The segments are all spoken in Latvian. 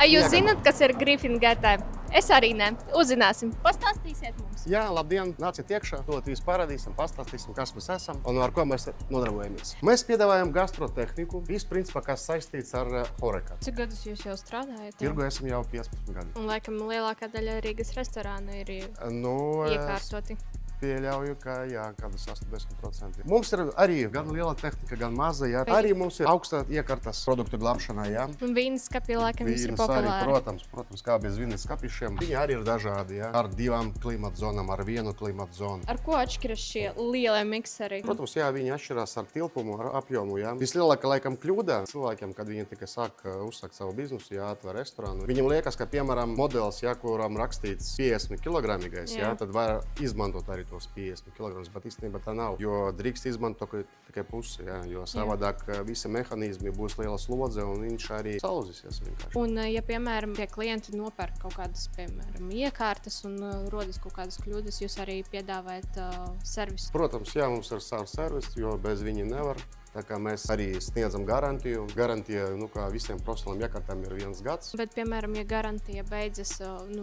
Jūs zināt, kas ir Griffin GT? Es arī ne. Uzzināsim. Pastāstīsiet mums. Jā, labdien! Nāciet iekšā, to jūs parādīsim, pastāstīsim, kas mēs esam un ar ko mēs nodarbojamies. Mēs piedāvājam gastrotehniku, viss principā, kas saistīts ar Horeca. Cik gadus jūs jau strādājat? Tirgu esam jau 15 gadi. Un laikam lielākā daļa Rīgas restorānu ir iekārtoti. Pieļauju, ka jā, kādus 80%. Mums ir arī gan liela tehnika, gan maza. Jā. Arī mums ir augstā iekārtas produktu glābšanā. Jā. Un vīnas skapī laikam jums ir Vīnas arī, populāri. protams, kā bez vīnas skapīšiem. Viņi arī ir dažādi, jā. Ar 2 klimatzonām, ar 1 klimatzonu. Ar ko atšķiras šie lielie mikseri? Protams, jā, viņi atšķirās ar tilpumu, ar apjomu. Jā. Vislielākā laikam kļūda cilvēkiem, kad viņi tikai sāk uzsākt savu biznesu, jā, atver restorānu. Viņam liekas, ka, piemēram, modelis, jā, kuram rakstīts 50 kg, jā, tad var izmantot arī tos 50 kg, bet īstenībā tā nav, jo drīkst izmantot tikai pusi, jā, jo savādāk visi mehānismi būs liela slodze un viņš arī salūzīsies vienkārši. Un, ja, piemēram, tie klienti nopērk kaut kādas, piemēram, iekārtas un rodas kaut kādas kļūdas, jūs arī piedāvājat servisu? Protams, jā, mums ir savs servis, jo bez viņa nevar. Tā kā mēs arī sniedzam garantiju. Garantija, kā visiem profesionāliem iekārtām, ir 1 gads. Bet, piemēram, ja garantija beidzas,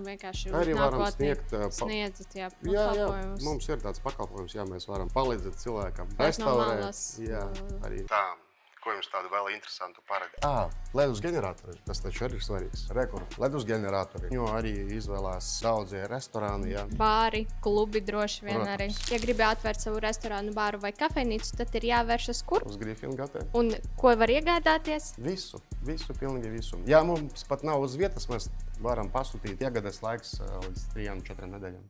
vienkārši arī varam nākotnē sniegt jā, jā, pakalpojumus. mums ir tāds pakalpojums, jā, mēs varam palīdzēt cilvēkam. Bet no Restaurēt, malas, jā, arī tā. Ko jums tādu vēl interesantu parādīt? Ledus ģeneratori, tas taču arī ir svarīgs. Ledus ģeneratori, jo arī izvēlās daudzie restorāni, jā. Bāri, klubi droši vien Protams. arī. Ja gribi atvērt savu restorānu, bāru vai kafejnīcu, tad ir jāvēršas kur? Uz Griffin GT. Un ko var iegādāties? Visu, pilnīgi visu. Ja mums pat nav uz vietas, mēs varam pasūtīt iegādes laiks līdz 3-4 nedēļām.